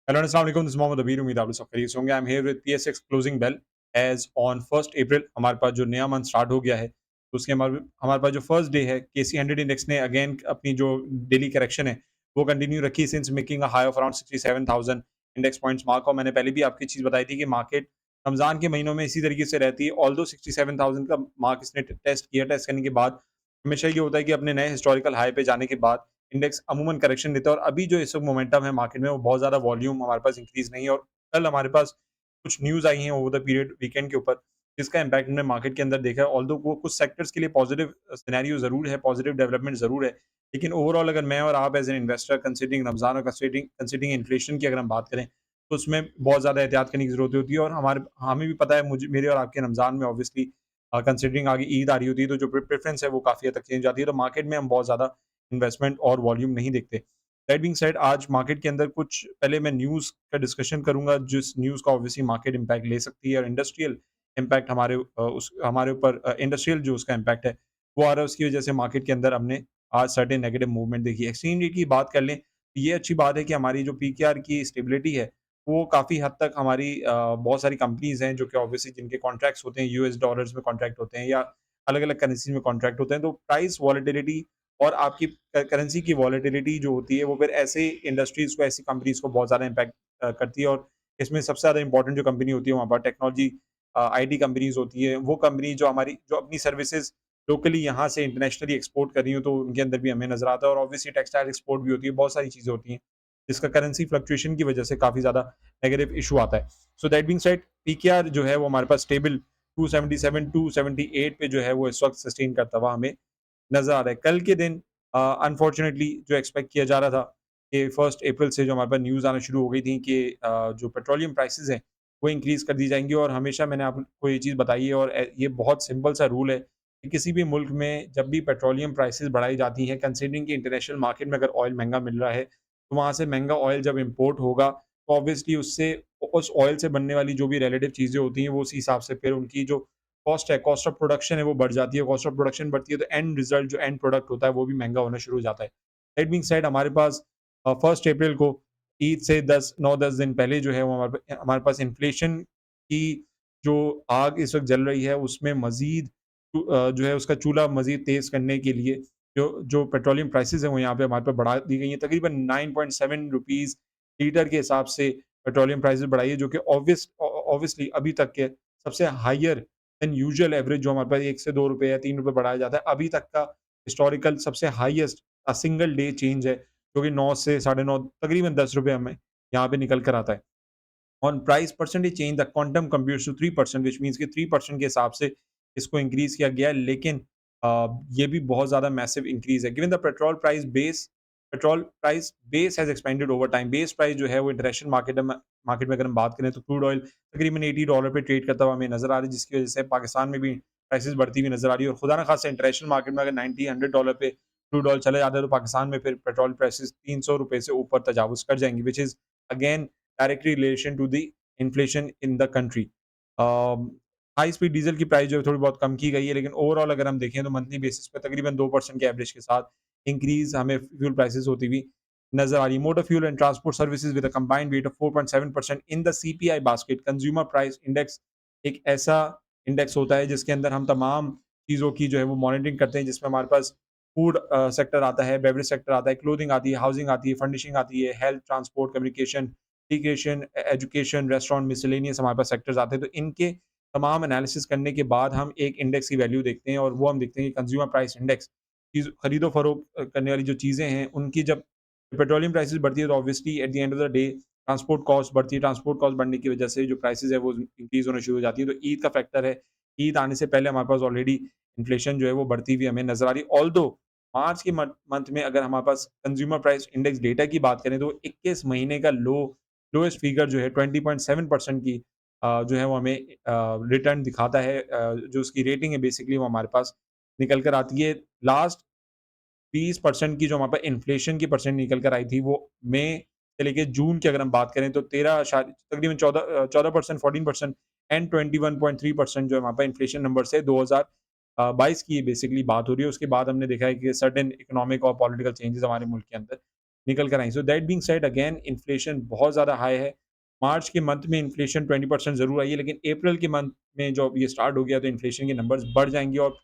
Hello, Assalamu alaikum. This is Mohammed Abir. उम्मीद आप लोग सब खैरियत से होंगे। I am here with PSX closing bell as on 1st April हमारे पास जो नया मंथ स्टार्ट हो गया है, तो उसके हमारे हमारे पास जो फर्स्ट डे है, केसी 100 इंडेक्स ने अगेन अपनी जो डेली करेक्शन है, वो कंटिन्यू रखी since making a high of around 67,000 index points mark. और मैंने पहले भी आपकी चीज़ बताई थी कि मार्केट रमज़ान के महीनों में इसी तरीके से रहती है। ऑल्दो 67,000 का मार्क इसने टेस्ट किया, टेस्ट करने के बाद हमेशा ये होता है कि अपने नए हिस्टोरिकल हाई पे जाने के बाद इंडेक्स अमूमन करेक्शन देता है। और अभी जो इस वक्त मोमेंटम है मार्केट में, वो बहुत ज़्यादा वॉल्यूम हमारे पास इंक्रीज़ नहीं है। और कल हमारे पास कुछ न्यूज़ आई हैं ओवर द पीरियड वीकेंड के ऊपर, जिसका इम्पैक्ट हमने मार्केट के अंदर देखा है। ऑल्दो वो कुछ सेक्टर्स के लिए पॉजिटिव सिनेरियो ज़रूर है, पॉजिटिव डेवलपमेंट ज़रूर है। लेकिन ओवरऑल अगर मैं और आप as an investor considering Ramzan और कंसिडरिंग कंसिडरिंग इन्फ्लेशन की अगर हम बात करें, तो उसमें बहुत ज़्यादा एहतियात करने की ज़रूरत होती है। और हमें भी पता है, मुझे मेरे और आपके रमज़ान में ऑब्वियसली कंसिडरिंग आगे ईद आ रही होती है, तो जो प्रेफ़रेंस है वो काफ़ी हद तक चेंज आती है। तो मार्केट में हम बहुत ज़्यादा इन्वेस्टमेंट और वॉल्यूम नहीं देखते। दैट बीइंग सेड, आज मार्केट के अंदर कुछ पहले मैं न्यूज़ का डिस्कशन करूँगा, जिस न्यूज़ का ऑब्वियसली मार्केट इम्पैक्ट ले सकती है। और इंडस्ट्रियल इम्पैक्ट हमारे ऊपर इंडस्ट्रियल जो उसका इम्पैक्ट है, वो आ रहा है। उसकी वजह से मार्केट के अंदर हमने आज सर्टेन नेगेटिव मूवमेंट देखी है। एक्सचेंज रेट की बात कर लें, तो ये अच्छी बात है कि हमारी जो पीकेआर की स्टेबिलिटी है, वो काफ़ी हद तक हमारी बहुत सारी कंपनीज़ हैं जो कि ऑब्वियसली जिनके कॉन्ट्रैक्ट्स होते हैं यूएस डॉलर्स में कॉन्ट्रैक्ट होते हैं, या अलग-अलग करेंसी में कॉन्ट्रैक्ट होते हैं। तो प्राइस वॉलेटिलिटी और आपकी करेंसी की वॉलेटिलिटी जो होती है, वो फिर ऐसे इंडस्ट्रीज़ को, ऐसी कंपनीज़ को बहुत ज़्यादा इम्पैक्ट करती है। और इसमें सबसे ज़्यादा इम्पोर्टेंट जो कंपनी होती है, वहाँ पर टेक्नोलॉजी आईटी कंपनीज़ होती है। वो कंपनी जो अपनी सर्विसेज़ लोकली यहाँ से इंटरनेशनली एक्सपोर्ट कर रही हो, तो उनके अंदर भी हमें नज़र आता है। और ऑब्वियसली टेक्सटाइल एक्सपोर्ट भी होती है, बहुत सारी चीज़ें होती हैं, जिसका करेंसी फ्लक्चुएशन की वजह से काफ़ी ज़्यादा नेगेटिव इश्यू आता है। सो दैट बीइंग सेड, पीकेआर जो है वो हमारे पास स्टेबल 277 278 पे जो है वो इस वक़्त सस्टेन करता हुआ हमें नज़र आ रहा है। कल के दिन अनफॉर्चुनेटली जो एक्सपेक्ट किया जा रहा था कि 1st अप्रैल से जो हमारे पास न्यूज़ आना शुरू हो गई थी कि जो पेट्रोलियम प्राइसेज़ हैं, वो इंक्रीज़ कर दी जाएँगी। और हमेशा मैंने आपको ये चीज़ बताई है, और ये बहुत सिंपल सा रूल है कि किसी भी मुल्क में जब भी पेट्रोलियम प्राइसेज़ बढ़ाई जाती हैं, कंसीडरिंग कि इंटरनेशनल मार्केट में अगर ऑयल महँगा मिल रहा है, तो वहाँ से महँगा ऑयल जब इम्पोर्ट होगा, तो ऑब्वियसली उससे उस ऑयल से बनने वाली जो भी रिलेटिव चीज़ें होती हैं, वो उसी हिसाब से फिर उनकी जो कॉस्ट है, कॉस्ट ऑफ प्रोडक्शन है, वो बढ़ जाती है। कॉस्ट ऑफ प्रोडक्शन बढ़ती है, तो एंड रिज़ल्ट जो एंड प्रोडक्ट होता है, वो भी महँगा होना शुरू हो जाता है। दैट बीइंग सेड, हमारे पास 1st अप्रैल को ईद से 9-10 दिन पहले जो है वो हमारे पास इन्फ्लेशन की जो आग इस वक़्त जल रही है, उसमें मज़ीद जो है उसका चूल्हा मज़ीद तेज़ करने के लिए जो जो पेट्रोलियम प्राइसेज़ हैं, वो यहाँ पे हमारे पे बढ़ा दी गई हैं। तकरीबन 9.7 रुपीज़ लीटर के हिसाब से पेट्रोलियम प्राइसेज़ बढ़ाई है, जो कि ऑब्वियसली अभी तक के सबसे हायर देन यूजुअल एवरेज जो हमारे पास 1 से 2 रुपए या 3 रुपए बढ़ाया जाता है, अभी तक का हिस्टोरिकल सबसे हाईएस्ट सिंगल डे चेंज है, जो कि 9 से साढ़े 9 तकरीबन 10 रुपए हमें यहाँ पे निकल कर आता है। On price percentage change the quantum computes to 3%, which means कि 3% के हिसाब से इसको इंक्रीज़ किया गया है। लेकिन ये भी बहुत ज़्यादा मैसिव इंक्रीज़ है। Given the petrol price base has expanded over time. Base price जो है वो इंटरनेशनल मार्केट में अगर हम बात करें, तो क्रूड ऑयल तकरीबन $80 पे ट्रेड करता हुआ हमें नज़र आ रहा है, जिसकी वज़ह से पाकिस्तान में भी प्राइसेज़ बढ़ती हुई नज़र आ रही है। और खुदा ना खास्ता इंटरनेशनल मार्केट में अगर 90-100 पे क्रूड ऑयल चला जाता है, तो पाकिस्तान में फिर पेट्रोल प्राइसेज़ ₹300 से ऊपर तजावुज़ कर जाएँगी, which is again directly relation to the inflation in the country. High speed diesel की प्राइस जो है थोड़ी बहुत कम की गई है, लेकिन ओवरऑल अगर हम देखें, तो मंथली बेसिस पे तकरीबन 2% के एवरेज के साथ इंक्रीज़ हमें फ्यूल प्राइसेज़ होती हुई नज़र आ रही है। Motor fuel and transport services with a combined weight of 4.7% in the CPI basket. Consumer price index एक ऐसा इंडेक्स होता है जिसके अंदर हम तमाम चीज़ों की जो है वो मॉनिटरिंग करते हैं, जिसमें हमारे पास फूड सेक्टर आता है, बेवरेज सेक्टर आता है, क्लोथिंग आती है, हाउसिंग आती है, फर्निशिंग आती है, health, transport, communication, education education, restaurant, miscellaneous हमारे पास सेक्टर्स आते हैं। तो इनके तमाम एनालिसिस करने के बाद हम एक इंडेक्स की वैल्यू देखते हैं, और वो हम देखते हैं कि कंज्यूमर प्राइस इंडेक्स, चीज़ खरीदो-फरोख्त करने वाली जो चीज़ें हैं, उनकी जब पेट्रोलियम प्राइसेज़ बढ़ती है, तो obviously at the end of the day transport cost बढ़ती है। ट्रांसपोर्ट कॉस्ट बढ़ने की वजह से जो प्राइसेज़ है वो इंक्रीज़ होना शुरू हो जाती है। तो ईद का फैक्टर है। ईद आने से पहले हमारे पास ऑलरेडी इन्फ्लेशन जो है वो बढ़ती हुई हमें नज़र आ रही है। ऑल्दो मार्च के मंथ में अगर हमारे पास कंज्यूमर प्राइस इंडेक्स डेटा की बात करें, तो 21 महीने का लोएस्ट फिगर जो है 20.7% की जो है वो हमें रिटर्न दिखाता है। जो उसकी रेटिंग है बेसिकली वो हमारे पास निकल कर आती है। लास्ट 20% की जो हमारे पास इन्फ्लेशन की परसेंट निकल कर आई थी, वो मई से लेके जून की अगर हम बात करें, तो 13 तकरीबन 14% 14% एंड 21.3% जो हमारे पास इन्फ्लेशन नंबर से 2022 की बेसिकली बात हो रही है। उसके बाद हमने देखा है कि सर्टेन इकोनॉमिक और पॉलिटिकल चेंजेस हमारे मुल्क के अंदर निकल कर आई। So that being said again inflation बहुत ज़्यादा हाई है। मार्च के मंथ में इन्फ्लेशन 20% ज़रूर आई है, लेकिन अप्रैल के मंथ में जो अब ये स्टार्ट हो गया तो इन्फ्लेशन के नंबर्स बढ़ जाएँगे और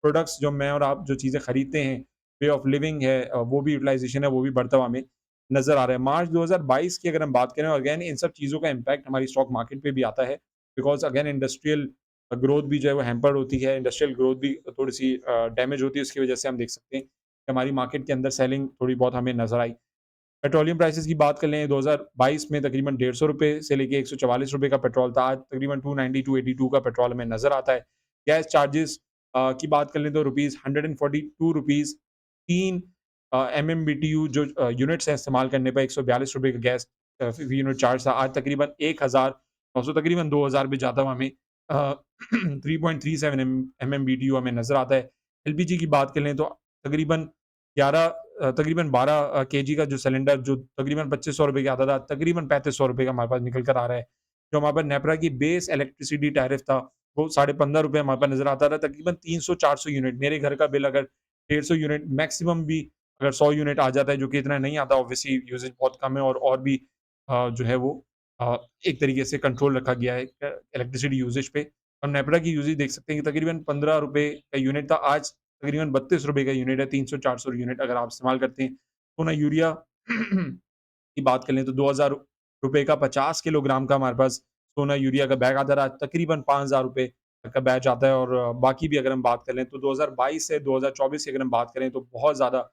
प्रोडक्ट्स जो मैं और आप जो चीज़ें खरीदते हैं, वे ऑफ लिविंग है वो भी यूटिलाइज़ेशन है, वो भी बढ़ता हुआ हमें नज़र आ रहा है। मार्च 2022 की अगर हम बात करें, अगेन इन सब चीज़ों का इम्पैक्ट हमारी स्टॉक मार्केट पे भी आता है, बिकॉज़ अगेन इंडस्ट्रियल ग्रोथ भी जो है वो हैम्पर्ड होती है, इंडस्ट्रियल ग्रोथ भी थोड़ी-सी डैमेज होती है, उसकी वजह से हम देख सकते हैं कि हमारी मार्केट के अंदर सेलिंग थोड़ी बहुत हमें नज़र आई। पेट्रोलियम प्राइसेज़ की बात कर लें, 2022 में तकरीबन ₹150 से लेके ₹144 का पेट्रोल था, आज तकरीबन 290 282 का पेट्रोल हमें नज़र आता है। गैस चार्जेज़ की बात कर लें तो रुपीज़ 142 रुपीज़ 3 एमएमबीटीयू जो यूनिट्स हैं इस्तेमाल करने पे ₹142 का गैस फी यूनिट चार्ज था, आज तकरीबन 1900 तकरीबन 2000 पे जाता हुआ हमें 3.37 एमएमबीटीयू हमें नज़र आता है। एलपीजी की बात कर लें तो तकरीबन 11 तकरीबन 12 केजी का जो सिलेंडर जो तकरीबन ₹2500 का आता था, तकरीबन ₹3500 का हमारे पास निकल कर आ रहा है। जो हमारे पास नेपरा की बेस इलेक्ट्रिसिटी टैरिफ था, वो ₹15.5 हमारे पास नज़र आता था, तकरीबन 300-400 यूनिट। मेरे घर का बिल अगर 150 यूनिट मैक्सिमम भी अगर 100 यूनिट आ जाता है, जो कि इतना नहीं आता ऑब्वियसली यूसेज बहुत कम है और भी जो है वो अ, एक तरीके से कंट्रोल रखा गया है इलेक्ट्रिसिटी यूसेज पे। हम नेपरा की यूसेज देख सकते हैं कि तकरीबन ₹15 का यूनिट था, आज तकरीबन ₹32 का यूनिट है, 300-400 यूनिट अगर आप इस्तेमाल करते हैं। तो ना यूरिया की बात कर लें तो ₹2000 का 50 किलोग्राम का हमारे पास सोना यूरिया का बैग आता रहा, तकरीबन ₹5000 का बैच आता है और बाकी भी अगर हम बात कर लें तो 2022 से 2024 की अगर हम बात करें तो बहुत ज़्यादा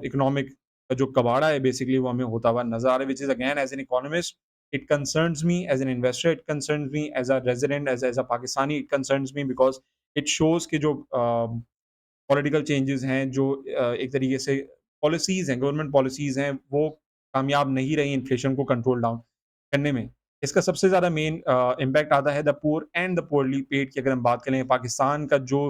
इकोनॉमिक का जो कबाड़ा है बेसिकली वो हमें होता हुआ नज़र आ रहा है, which is again as an economist it concerns me, as an investor it concerns me, as a resident, as a Pakistani it concerns me because it shows कि जो पॉलिटिकल चेंजेस हैं, जो एक तरीके से पॉलिसीज़ हैं, गवर्नमेंट पॉलिसीज़ हैं, वो कामयाब नहीं रही इन्फ्लेशन को कंट्रोल डाउन करने में। इसका सबसे ज़्यादा मेन इम्पैक्ट आता है the poor and the poorly paid की अगर हम बात करें, पाकिस्तान का जो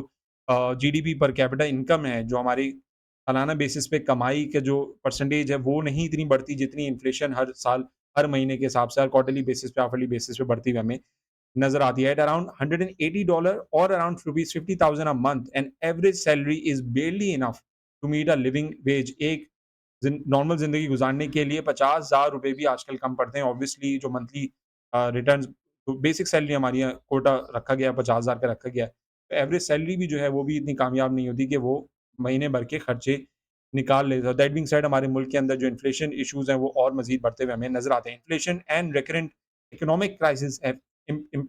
जीडीपी पर कैपिटा इनकम है, जो हमारी सालाना बेसिस पे कमाई का जो परसेंटेज है, वो नहीं इतनी बढ़ती जितनी इन्फ्लेशन हर साल, हर महीने के हिसाब से, हर क्वार्टरली बेसिस पे, हार्फली बेसिस पे बढ़ती हुई हमें नज़र आती है। एट अराउंड $180 और around rupees 50,000 a month and average salary is barely enough to meet a living wage. एक नॉर्मल ज़िंदगी गुज़ारने के लिए ₹50,000 भी आजकल कम पड़ते हैं। ऑब्वियसली जो मंथली रिटर्न्स तो बेसिक सैलरी हमारी यहाँ कोटा रखा गया है, 50,000 का रखा गया है। तो एवरेज सैलरी भी जो है वो भी इतनी कामयाब नहीं होती कि वो महीने भर के खर्चे निकाल ले। दैट बीइंग सेड हमारे मुल्क के अंदर जो इन्फ्लेशन इश्यूज़ हैं वो और मज़ीद बढ़ते हुए हमें नज़र आते हैं। Inflation and recurrent economic crisis have इम इम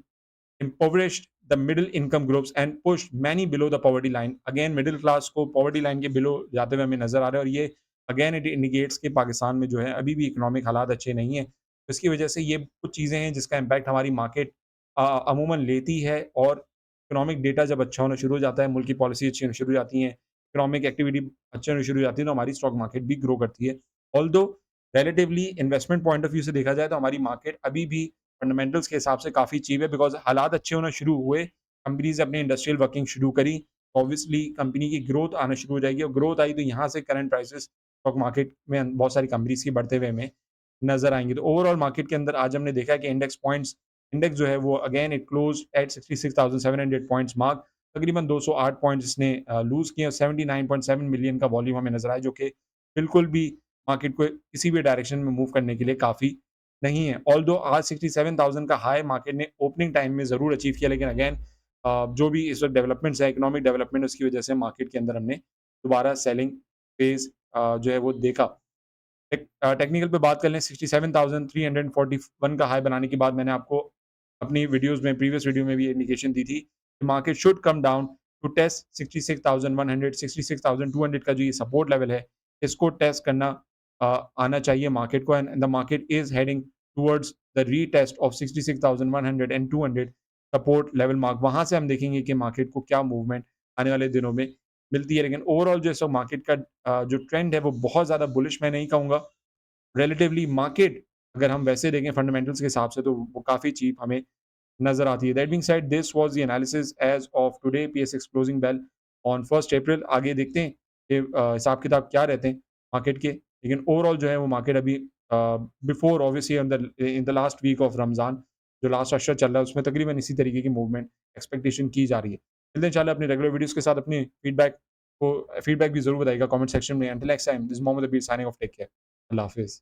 impoverished the middle income groups and pushed many below the poverty line. Again middle class को पॉवर्टी लाइन के बिलो जाते हुए हमें नज़र आ रहा है और ये अगेन इट इंडिकेट्स कि पाकिस्तान में जो है अभी भी इकोनॉमिक हालात अच्छे नहीं हैं। तो इसकी वजह से ये कुछ चीज़ें हैं जिसका इम्पैक्ट हमारी मार्केट अमूमन लेती है और इकोनॉमिक डेटा जब अच्छा होना शुरू हो जाता है, मुल्क की पॉलिसी अच्छी होनी शुरू हो जाती हैं, इकोनॉमिक एक्टिविटी अच्छी होनी शुरू हो जाती है, तो हमारी स्टॉक मार्केट भी ग्रो करती है। Although relatively investment point of view से देखा जाए तो हमारी मार्केट अभी भी फंडामेंटल्स के हिसाब से काफ़ी चीप है बिकॉज़ हालात अच्छे होना शुरू हुए, कंपनीज़ अपनी इंडस्ट्रियल वर्किंग शुरू करी, ऑब्वियसली कंपनी की ग्रोथ आना शुरू हो जाएगी और ग्रोथ आई तो यहाँ से करंट प्राइसेज़ स्टॉक मार्केट में बहुत सारी कंपनीज़ की बढ़ते हुए हमें नज़र आएँगे। तो ओवरऑल मार्केट के अंदर आज हमने देखा है कि इंडेक्स जो है वो again it closed eight 66,700 points mark, तकरीबन 208 पॉइंट्स इसने लूज़ किए और 79.7 मिलियन का वॉल्यूम हमें नज़र आया जो कि बिल्कुल भी मार्केट को किसी भी डायरेक्शन में मूव करने के लिए काफ़ी नहीं है। ऑल्दो आज 67,000 का हाई मार्केट ने ओपनिंग टाइम में ज़रूर अचीव किया लेकिन अगेन जो भी इस वक़्त डेवलपमेंट्स हैं, इकोनॉमिक डेवलपमेंट उसकी वजह से मार्केट के अंदर हमने दोबारा सेलिंग फेज़ जो है वो देखा। टेक्निकल पे बात कर लें 67,341 का हाई बनाने के बाद मैंने आपको अपनी वीडियोज़ में प्रीवियस वीडियो में भी इंडिकेशन दी थी कि market should come down to test 66,100 66,200 का जो ये सपोर्ट लेवल है, इसको टेस्ट करना आना चाहिए मार्केट को and the market is heading towards the retest of 66,100 and 200 support level mark. वहाँ से हम देखेंगे कि मार्केट को क्या मूवमेंट आने वाले दिनों में मिलती है। लेकिन ओवरऑल जो है सो मार्केट का जो ट्रेंड है वो बहुत ज़्यादा बुलिश मैं नहीं कहूँगा। रिलेटिवली मार्केट अगर हम वैसे देखें फंडामेंटल्स के हिसाब से तो वो काफ़ी चीप हमें नज़र आती है। That being said this was the analysis as of today PSX closing bell on 1st April. आगे देखते हैं कि हिसाब-किताब क्या रहते हैं मार्केट के। लेकिन ओवरऑल जो है वो मार्केट अभी before obviously in the last week of Ramzan जो लास्ट अशर चल रहा है उसमें तकरीबन इसी तरीके की मूवमेंट एक्सपेक्टेशन की जा रही है। मिलते हैं इंशाल्लाह अपनी रेगुलर वीडियोज़ के साथ अपनी फीडबैक भी ज़रूर बताइएगा कमेंट सेक्शन में। Until next time this is Mohammad Abeer signing off take care. अल्लाह हाफ़िज़।